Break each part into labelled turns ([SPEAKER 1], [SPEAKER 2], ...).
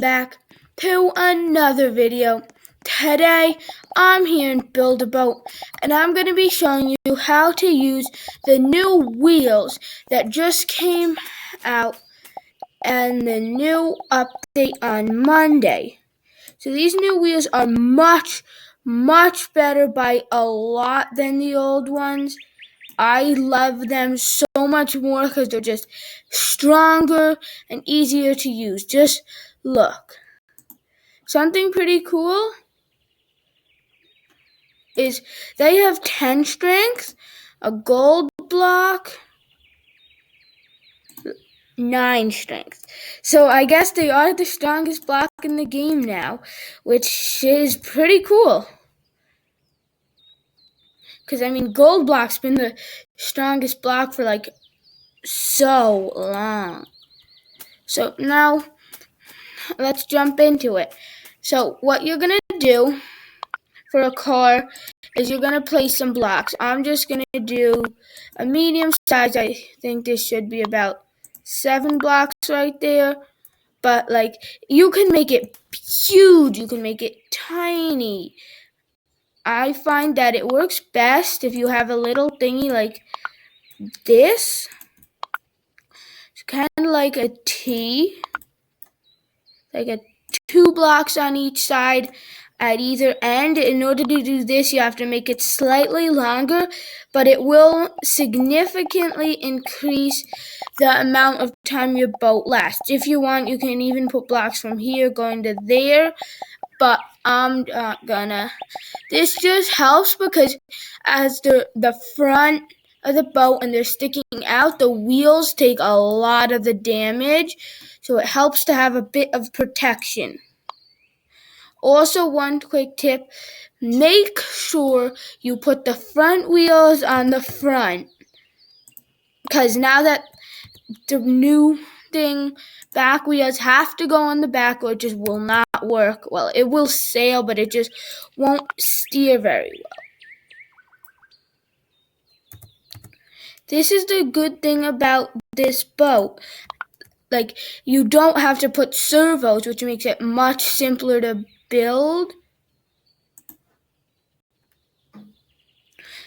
[SPEAKER 1] back to another video. Today I'm here in Build-A-Boat and I'm going to be showing you how to use the new wheels that just came out and the new update on Monday. So these new wheels are much better by a lot than the old ones. I love them so much more because they're just stronger and easier to use. Just look. Something pretty cool is they have 10 strength, a gold block, 9 strength. So I guess they are the strongest block in the game now, which is pretty cool. Because, I mean, gold block's been the strongest block for, like, so long. So now, let's jump into it. So what you're going to do for a car is you're going to place some blocks. I'm just going to do a medium size. I think this should be about 7 blocks right there. But, like, you can make it huge. You can make it tiny. I find that it works best if you have a little thingy like this. It's kind of like a T, like a 2 blocks on each side at either end. In order to do this, you have to make it slightly longer, but it will significantly increase the amount of time your boat lasts. If you want, you can even put blocks from here going to there, but I'm not gonna. This just helps because as the front of the boat and they're sticking out, the wheels take a lot of the damage, so it helps to have a bit of protection. Also, one quick tip, make sure you put the front wheels on the front, because now that the new thing, back wheels have to go on the back or it just will not work. Well, it will sail, but it just won't steer very well. This is the good thing about this boat. Like, you don't have to put servos, which makes it much simpler to build.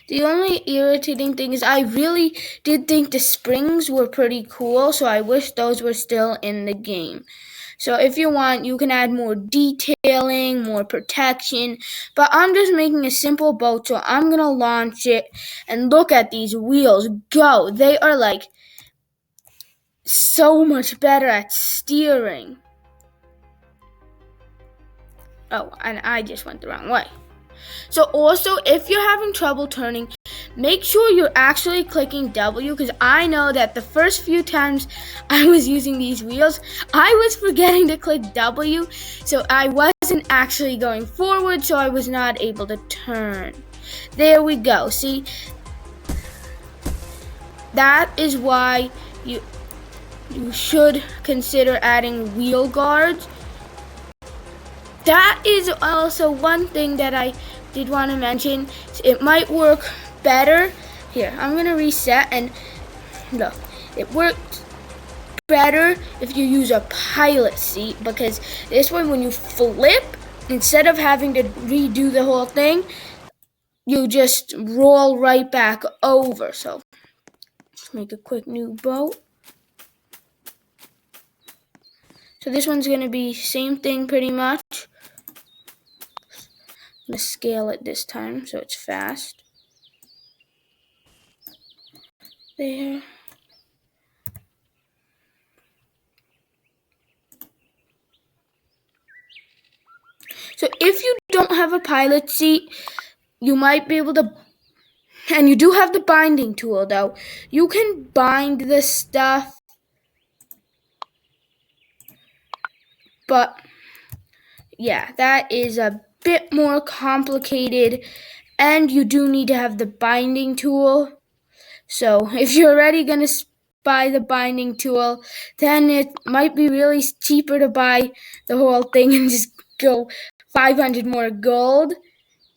[SPEAKER 1] The only irritating thing is I really did think the springs were pretty cool, so I wish those were still in the game. So if you want, you can add more detailing, more protection, but I'm just making a simple boat, so I'm going to launch it, and look at these wheels go. They are like so much better at steering. Oh, and I just went the wrong way. So also, if you're having trouble turning, make sure you're actually clicking W, because I know that the first few times I was using these wheels, I was forgetting to click W, so I wasn't actually going forward, so I was not able to turn. There we go. See, that is why you should consider adding wheel guards. That is also one thing that I did want to mention. It might work better. Here, I'm going to reset, and look, it works better if you use a pilot seat, because this way when you flip, instead of having to redo the whole thing, you just roll right back over. So let's make a quick new boat. So this one's going to be same thing pretty much. I'm going to scale it this time so it's fast. There. So if you don't have a pilot seat, you might be able to, and you do have the binding tool though, you can bind this stuff, but yeah, that is a bit more complicated, and you do need to have the binding tool. So if you're already going to buy the binding tool, then it might be really cheaper to buy the whole thing and just go 500 more gold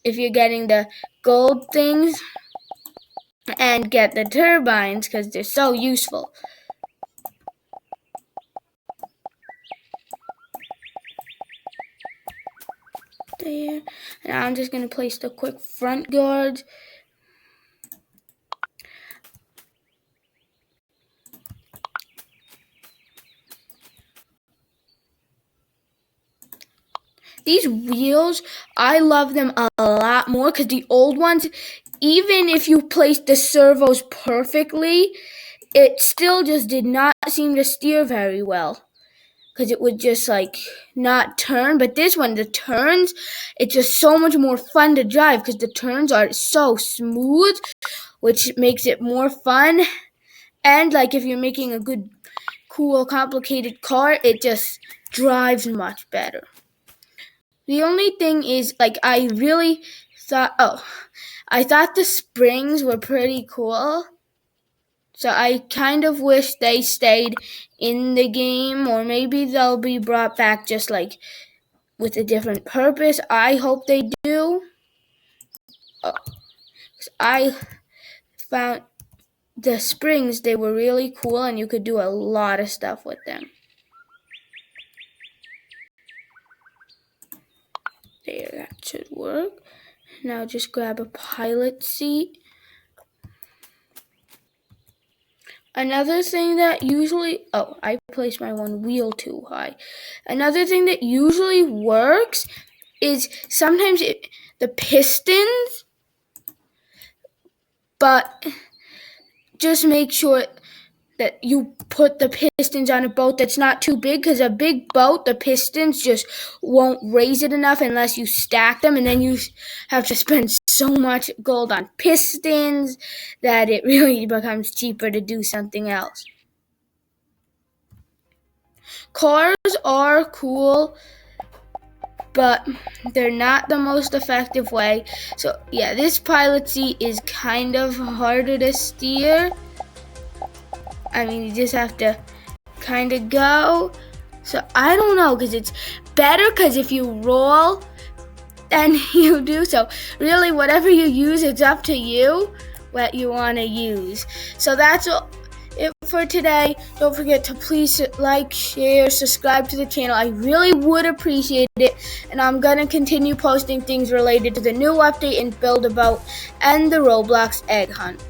[SPEAKER 1] if you're getting the gold things, and get the turbines because they're so useful. there. And I'm just going to place the quick front guards. These wheels, I love them a lot more because the old ones, even if you placed the servos perfectly, it still just did not seem to steer very well because it would just like not turn. But this one, the turns, it's just so much more fun to drive because the turns are so smooth, which makes it more fun. And like if you're making a good, cool, complicated car, it just drives much better. The only thing is, like, I thought the springs were pretty cool. So I kind of wish they stayed in the game, or maybe they'll be brought back just like with a different purpose. I hope they do. I found the springs, they were really cool and you could do a lot of stuff with them. There, that should work. Now just grab a pilot seat. Another thing that usually, I placed my one wheel too high. Another thing that usually works is sometimes the pistons, but just make sure that you put the pistons on a boat that's not too big, because a big boat, the pistons just won't raise it enough unless you stack them, and then you have to spend so much gold on pistons that it really becomes cheaper to do something else. Cars are cool, but they're not the most effective way. So yeah, this pilot seat is kind of harder to steer. I mean, you just have to kind of go. So I don't know, because it's better because if you roll, then you do. So really, whatever you use, it's up to you what you want to use. So that's it for today. Don't forget to please like, share, subscribe to the channel. I really would appreciate it. And I'm going to continue posting things related to the new update and build a boat and the Roblox egg hunt.